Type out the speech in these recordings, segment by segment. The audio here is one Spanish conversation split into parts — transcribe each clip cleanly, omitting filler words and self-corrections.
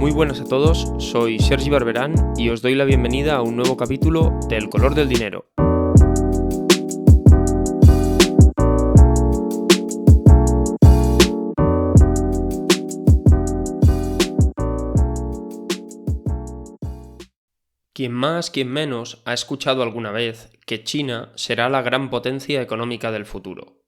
Muy buenas a todos, soy Sergi Barberán y os doy la bienvenida a un nuevo capítulo de El color del dinero. Quien más, quien menos ha escuchado alguna vez que China será la gran potencia económica del futuro.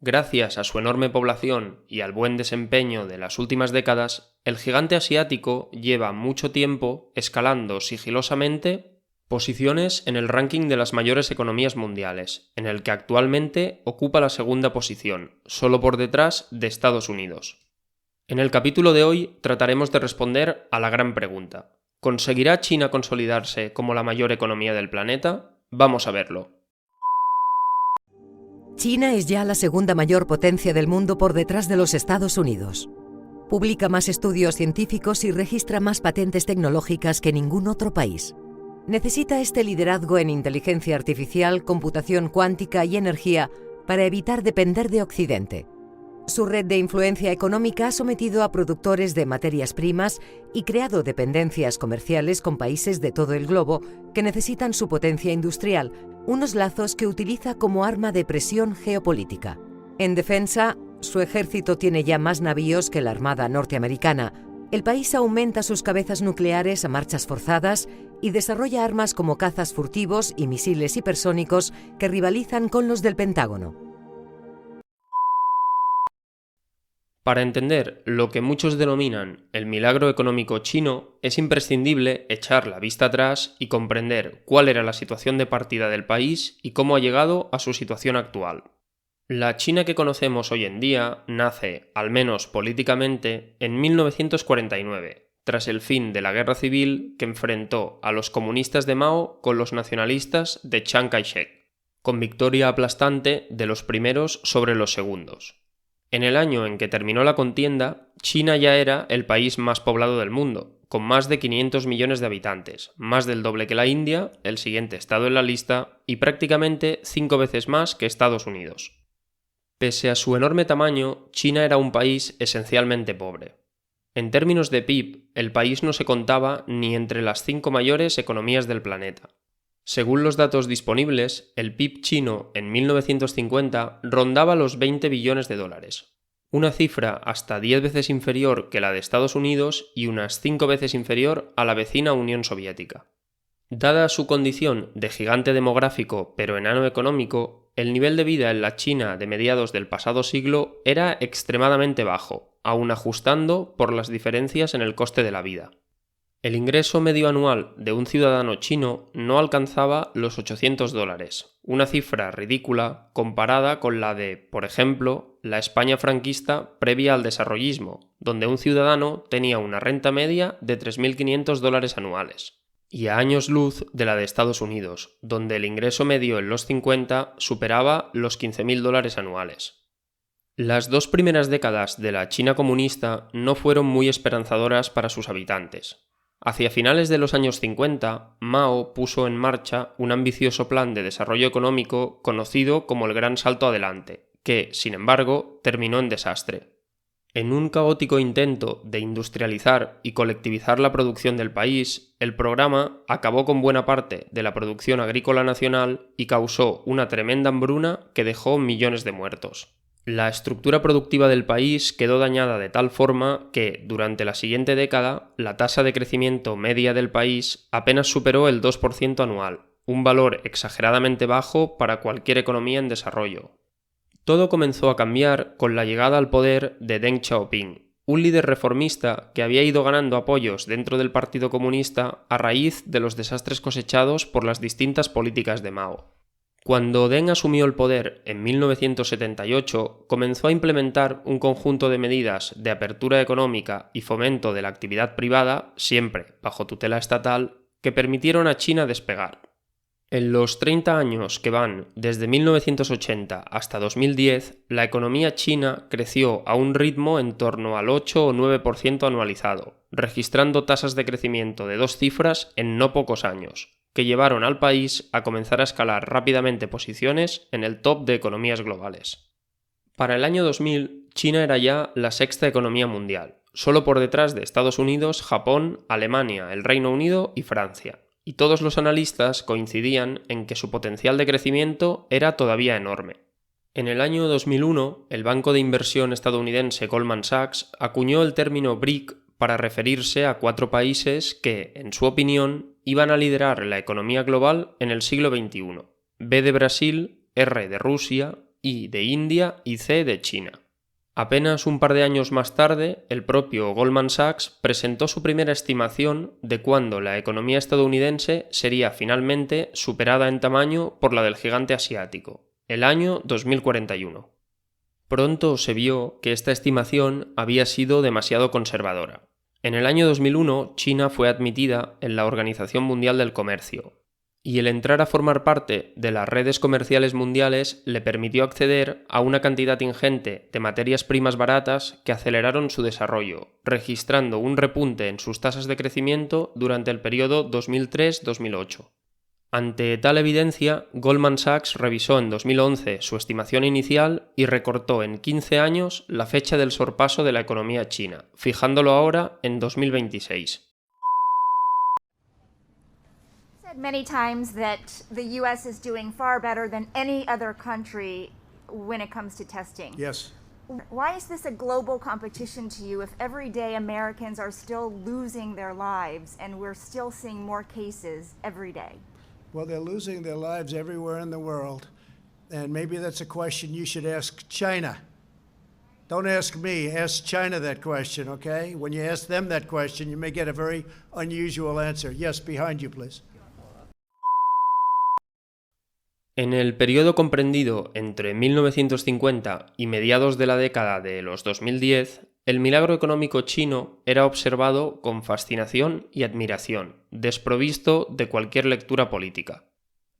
Gracias a su enorme población y al buen desempeño de las últimas décadas, el gigante asiático lleva mucho tiempo escalando sigilosamente posiciones en el ranking de las mayores economías mundiales, en el que actualmente ocupa la segunda posición, solo por detrás de Estados Unidos. En el capítulo de hoy trataremos de responder a la gran pregunta: ¿conseguirá China consolidarse como la mayor economía del planeta? Vamos a verlo. China es ya la segunda mayor potencia del mundo por detrás de los Estados Unidos. Publica más estudios científicos y registra más patentes tecnológicas que ningún otro país. Necesita este liderazgo en inteligencia artificial, computación cuántica y energía para evitar depender de Occidente. Su red de influencia económica ha sometido a productores de materias primas y creado dependencias comerciales con países de todo el globo que necesitan su potencia industrial, unos lazos que utiliza como arma de presión geopolítica. En defensa, su ejército tiene ya más navíos que la Armada norteamericana. El país aumenta sus cabezas nucleares a marchas forzadas y desarrolla armas como cazas furtivos y misiles hipersónicos que rivalizan con los del Pentágono. Para entender lo que muchos denominan el milagro económico chino, es imprescindible echar la vista atrás y comprender cuál era la situación de partida del país y cómo ha llegado a su situación actual. La China que conocemos hoy en día nace, al menos políticamente, en 1949, tras el fin de la guerra civil que enfrentó a los comunistas de Mao con los nacionalistas de Chiang Kai-shek, con victoria aplastante de los primeros sobre los segundos. En el año en que terminó la contienda, China ya era el país más poblado del mundo, con más de 500 millones de habitantes, más del doble que la India, el siguiente estado en la lista, y prácticamente 5 veces más que Estados Unidos. Pese a su enorme tamaño, China era un país esencialmente pobre. En términos de PIB, el país no se contaba ni entre las 5 mayores economías del planeta. Según los datos disponibles, el PIB chino en 1950 rondaba los 20 billones de dólares, una cifra hasta 10 veces inferior que la de Estados Unidos y unas 5 veces inferior a la vecina Unión Soviética. Dada su condición de gigante demográfico pero enano económico, el nivel de vida en la China de mediados del pasado siglo era extremadamente bajo, aun ajustando por las diferencias en el coste de la vida. El ingreso medio anual de un ciudadano chino no alcanzaba los $800, una cifra ridícula comparada con la de, por ejemplo, la España franquista previa al desarrollismo, donde un ciudadano tenía una renta media de $3.500 anuales, y a años luz de la de Estados Unidos, donde el ingreso medio en los 50 superaba los $15.000 anuales. Las 2 primeras décadas de la China comunista no fueron muy esperanzadoras para sus habitantes. Hacia finales de los años 50, Mao puso en marcha un ambicioso plan de desarrollo económico conocido como el Gran Salto Adelante, que, sin embargo, terminó en desastre. En un caótico intento de industrializar y colectivizar la producción del país, el programa acabó con buena parte de la producción agrícola nacional y causó una tremenda hambruna que dejó millones de muertos. La estructura productiva del país quedó dañada de tal forma que, durante la siguiente década, la tasa de crecimiento media del país apenas superó el 2% anual, un valor exageradamente bajo para cualquier economía en desarrollo. Todo comenzó a cambiar con la llegada al poder de Deng Xiaoping, un líder reformista que había ido ganando apoyos dentro del Partido Comunista a raíz de los desastres cosechados por las distintas políticas de Mao. Cuando Deng asumió el poder en 1978, comenzó a implementar un conjunto de medidas de apertura económica y fomento de la actividad privada, siempre bajo tutela estatal, que permitieron a China despegar. En los 30 años que van desde 1980 hasta 2010, la economía china creció a un ritmo en torno al 8 o 9% anualizado, registrando tasas de crecimiento de 2 cifras en no pocos años, que llevaron al país a comenzar a escalar rápidamente posiciones en el top de economías globales. Para el año 2000, China era ya la 6ª economía mundial, solo por detrás de Estados Unidos, Japón, Alemania, el Reino Unido y Francia. Y todos los analistas coincidían en que su potencial de crecimiento era todavía enorme. En el año 2001, el banco de inversión estadounidense Goldman Sachs acuñó el término BRIC para referirse a 4 países que, en su opinión, iban a liderar la economía global en el siglo XXI. B de Brasil, R de Rusia, I de India y C de China. Apenas un par de años más tarde, el propio Goldman Sachs presentó su primera estimación de cuándo la economía estadounidense sería finalmente superada en tamaño por la del gigante asiático, el año 2041. Pronto se vio que esta estimación había sido demasiado conservadora. En el año 2001, China fue admitida en la Organización Mundial del Comercio, y el entrar a formar parte de las redes comerciales mundiales le permitió acceder a una cantidad ingente de materias primas baratas que aceleraron su desarrollo, registrando un repunte en sus tasas de crecimiento durante el periodo 2003-2008. Ante tal evidencia, Goldman Sachs revisó en 2011 su estimación inicial y recortó en 15 años la fecha del sorpaso de la economía china, fijándolo ahora en 2026. Many times that the U.S. is doing far better than any other country when it comes to testing. Yes. Why is this a global competition to you if every day Americans are still losing their lives and we're still seeing more cases every day? Well, they're losing their lives everywhere in the world, and maybe that's a question you should ask China. Don't ask me, ask China that question, okay? When you ask them that question, you may get a very unusual answer. Yes, behind you, please. En el periodo comprendido entre 1950 y mediados de la década de los 2010, el milagro económico chino era observado con fascinación y admiración, desprovisto de cualquier lectura política.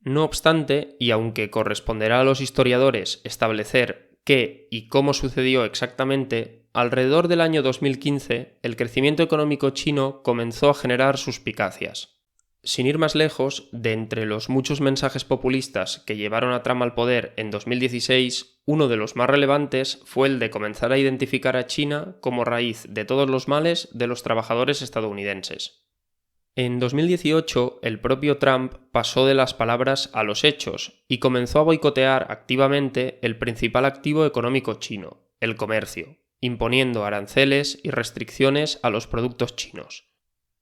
No obstante, y aunque corresponderá a los historiadores establecer qué y cómo sucedió exactamente, alrededor del año 2015 el crecimiento económico chino comenzó a generar suspicacias. Sin ir más lejos, de entre los muchos mensajes populistas que llevaron a Trump al poder en 2016, uno de los más relevantes fue el de comenzar a identificar a China como raíz de todos los males de los trabajadores estadounidenses. En 2018, el propio Trump pasó de las palabras a los hechos y comenzó a boicotear activamente el principal activo económico chino, el comercio, imponiendo aranceles y restricciones a los productos chinos.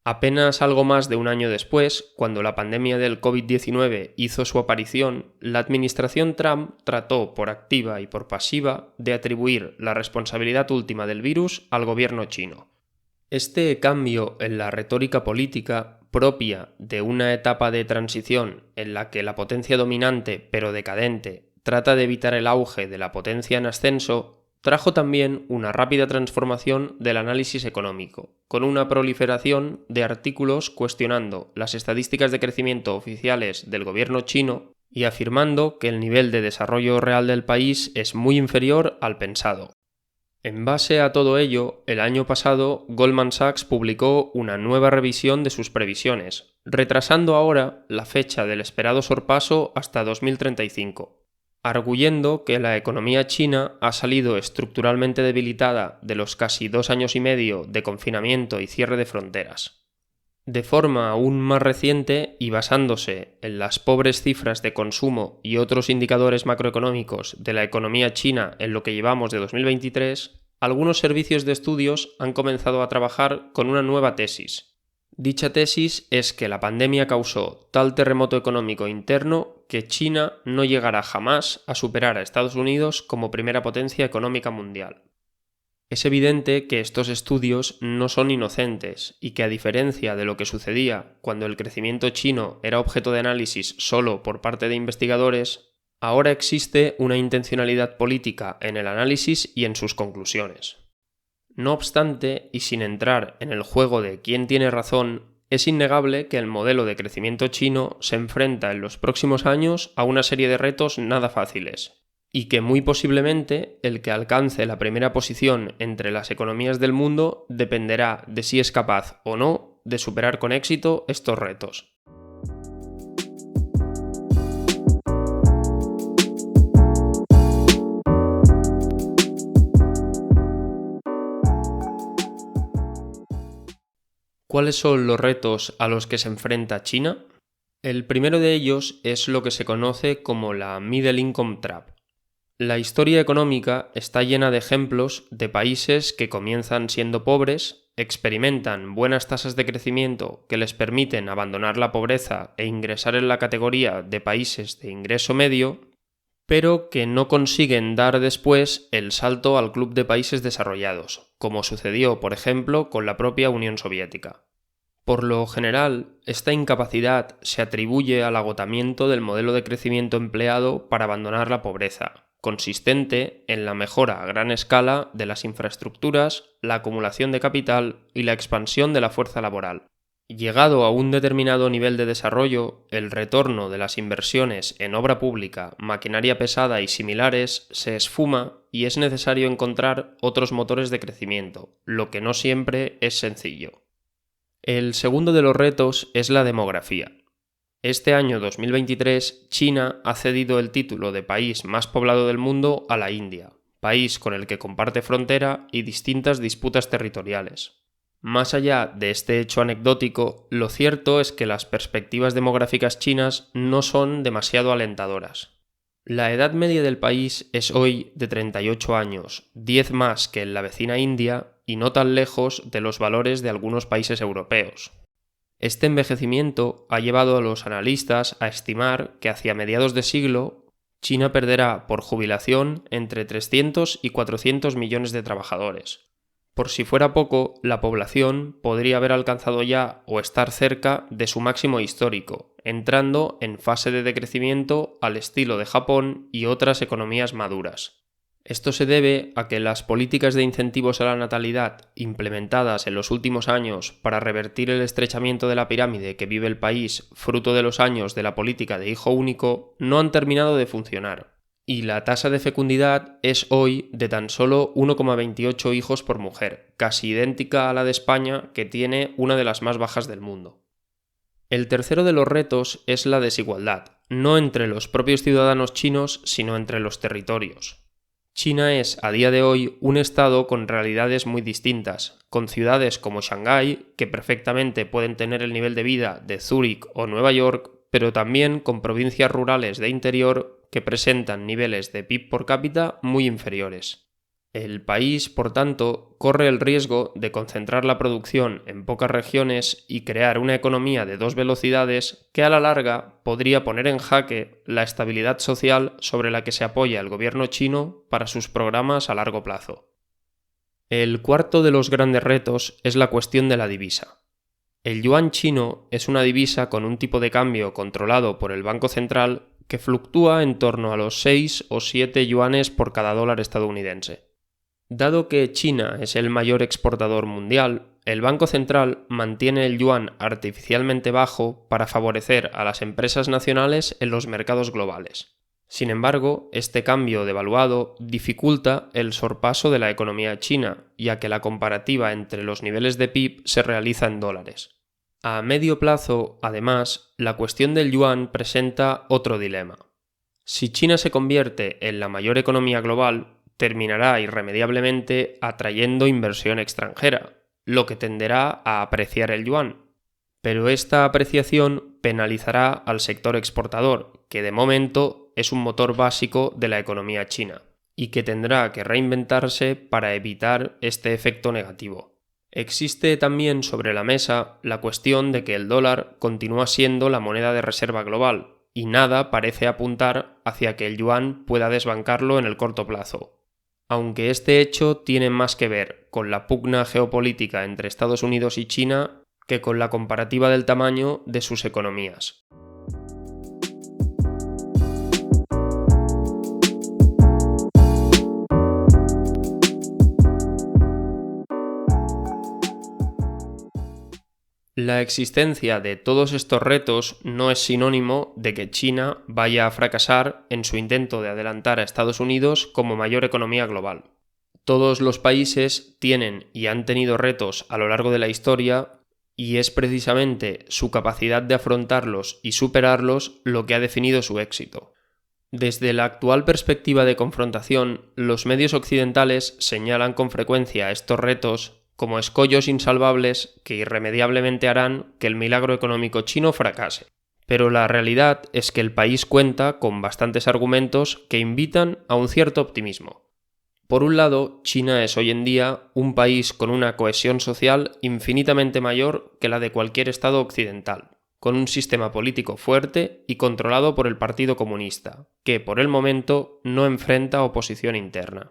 Apenas algo más de un año después, cuando la pandemia del COVID-19 hizo su aparición, la administración Trump trató por activa y por pasiva de atribuir la responsabilidad última del virus al gobierno chino. Este cambio en la retórica política, propia de una etapa de transición en la que la potencia dominante pero decadente trata de evitar el auge de la potencia en ascenso, trajo también una rápida transformación del análisis económico, con una proliferación de artículos cuestionando las estadísticas de crecimiento oficiales del gobierno chino y afirmando que el nivel de desarrollo real del país es muy inferior al pensado. En base a todo ello, el año pasado Goldman Sachs publicó una nueva revisión de sus previsiones, retrasando ahora la fecha del esperado sorpaso hasta 2035. Arguyendo que la economía china ha salido estructuralmente debilitada de los casi 2 años y medio de confinamiento y cierre de fronteras. De forma aún más reciente y basándose en las pobres cifras de consumo y otros indicadores macroeconómicos de la economía china en lo que llevamos de 2023, algunos servicios de estudios han comenzado a trabajar con una nueva tesis. Dicha tesis es que la pandemia causó tal terremoto económico interno que China no llegará jamás a superar a Estados Unidos como primera potencia económica mundial. Es evidente que estos estudios no son inocentes y que, a diferencia de lo que sucedía cuando el crecimiento chino era objeto de análisis solo por parte de investigadores, ahora existe una intencionalidad política en el análisis y en sus conclusiones. No obstante, y sin entrar en el juego de quién tiene razón, es innegable que el modelo de crecimiento chino se enfrenta en los próximos años a una serie de retos nada fáciles, y que muy posiblemente el que alcance la primera posición entre las economías del mundo dependerá de si es capaz o no de superar con éxito estos retos. ¿Cuáles son los retos a los que se enfrenta China? El primero de ellos es lo que se conoce como la Middle Income Trap. La historia económica está llena de ejemplos de países que comienzan siendo pobres, experimentan buenas tasas de crecimiento que les permiten abandonar la pobreza e ingresar en la categoría de países de ingreso medio, pero que no consiguen dar después el salto al club de países desarrollados, como sucedió, por ejemplo, con la propia Unión Soviética. Por lo general, esta incapacidad se atribuye al agotamiento del modelo de crecimiento empleado para abandonar la pobreza, consistente en la mejora a gran escala de las infraestructuras, la acumulación de capital y la expansión de la fuerza laboral. Llegado a un determinado nivel de desarrollo, el retorno de las inversiones en obra pública, maquinaria pesada y similares se esfuma y es necesario encontrar otros motores de crecimiento, lo que no siempre es sencillo. El segundo de los retos es la demografía. Este año 2023, China ha cedido el título de país más poblado del mundo a la India, país con el que comparte frontera y distintas disputas territoriales. Más allá de este hecho anecdótico, lo cierto es que las perspectivas demográficas chinas no son demasiado alentadoras. La edad media del país es hoy de 38 años, 10 más que en la vecina India y no tan lejos de los valores de algunos países europeos. Este envejecimiento ha llevado a los analistas a estimar que hacia mediados de siglo, China perderá por jubilación entre 300 y 400 millones de trabajadores. Por si fuera poco, la población podría haber alcanzado ya o estar cerca de su máximo histórico, entrando en fase de decrecimiento al estilo de Japón y otras economías maduras. Esto se debe a que las políticas de incentivos a la natalidad implementadas en los últimos años para revertir el estrechamiento de la pirámide que vive el país fruto de los años de la política de hijo único no han terminado de funcionar, y la tasa de fecundidad es hoy de tan solo 1,28 hijos por mujer, casi idéntica a la de España, que tiene una de las más bajas del mundo. El tercero de los retos es la desigualdad, no entre los propios ciudadanos chinos, sino entre los territorios. China es, a día de hoy, un estado con realidades muy distintas, con ciudades como Shanghái, que perfectamente pueden tener el nivel de vida de Zúrich o Nueva York, pero también con provincias rurales de interior que presentan niveles de PIB por cápita muy inferiores. El país, por tanto, corre el riesgo de concentrar la producción en pocas regiones y crear una economía de dos velocidades que a la larga podría poner en jaque la estabilidad social sobre la que se apoya el gobierno chino para sus programas a largo plazo. El cuarto de los grandes retos es la cuestión de la divisa. El yuan chino es una divisa con un tipo de cambio controlado por el Banco Central que fluctúa en torno a los 6 o 7 yuanes por cada dólar estadounidense. Dado que China es el mayor exportador mundial, el Banco Central mantiene el yuan artificialmente bajo para favorecer a las empresas nacionales en los mercados globales. Sin embargo, este cambio devaluado dificulta el sorpaso de la economía china, ya que la comparativa entre los niveles de PIB se realiza en dólares. A medio plazo, además, la cuestión del yuan presenta otro dilema. Si China se convierte en la mayor economía global, terminará irremediablemente atrayendo inversión extranjera, lo que tenderá a apreciar el yuan. Pero esta apreciación penalizará al sector exportador, que de momento es un motor básico de la economía china, y que tendrá que reinventarse para evitar este efecto negativo. Existe también sobre la mesa la cuestión de que el dólar continúa siendo la moneda de reserva global, y nada parece apuntar hacia que el yuan pueda desbancarlo en el corto plazo. Aunque este hecho tiene más que ver con la pugna geopolítica entre Estados Unidos y China que con la comparativa del tamaño de sus economías. La existencia de todos estos retos no es sinónimo de que China vaya a fracasar en su intento de adelantar a Estados Unidos como mayor economía global. Todos los países tienen y han tenido retos a lo largo de la historia y es precisamente su capacidad de afrontarlos y superarlos lo que ha definido su éxito. Desde la actual perspectiva de confrontación, los medios occidentales señalan con frecuencia estos retos como escollos insalvables que irremediablemente harán que el milagro económico chino fracase. Pero la realidad es que el país cuenta con bastantes argumentos que invitan a un cierto optimismo. Por un lado, China es hoy en día un país con una cohesión social infinitamente mayor que la de cualquier estado occidental, con un sistema político fuerte y controlado por el Partido Comunista, que por el momento no enfrenta oposición interna.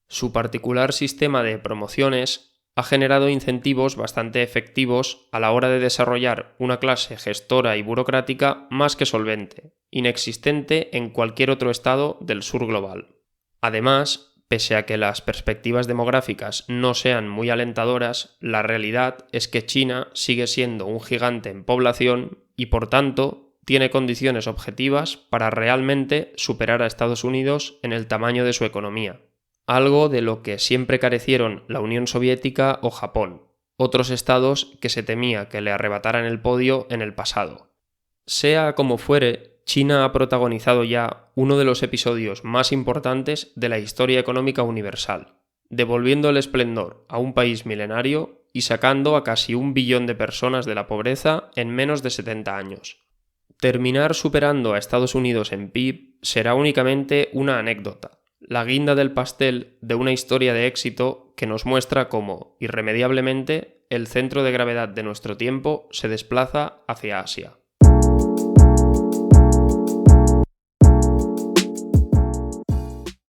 Su particular sistema de promociones ha generado incentivos bastante efectivos a la hora de desarrollar una clase gestora y burocrática más que solvente, inexistente en cualquier otro estado del sur global. Además, pese a que las perspectivas demográficas no sean muy alentadoras, la realidad es que China sigue siendo un gigante en población y, por tanto, tiene condiciones objetivas para realmente superar a Estados Unidos en el tamaño de su economía. Algo de lo que siempre carecieron la Unión Soviética o Japón, otros estados que se temía que le arrebataran el podio en el pasado. Sea como fuere, China ha protagonizado ya uno de los episodios más importantes de la historia económica universal, devolviendo el esplendor a un país milenario y sacando a casi 1 billón de personas de la pobreza en menos de 70 años. Terminar superando a Estados Unidos en PIB será únicamente una anécdota, la guinda del pastel de una historia de éxito que nos muestra cómo, irremediablemente, el centro de gravedad de nuestro tiempo se desplaza hacia Asia.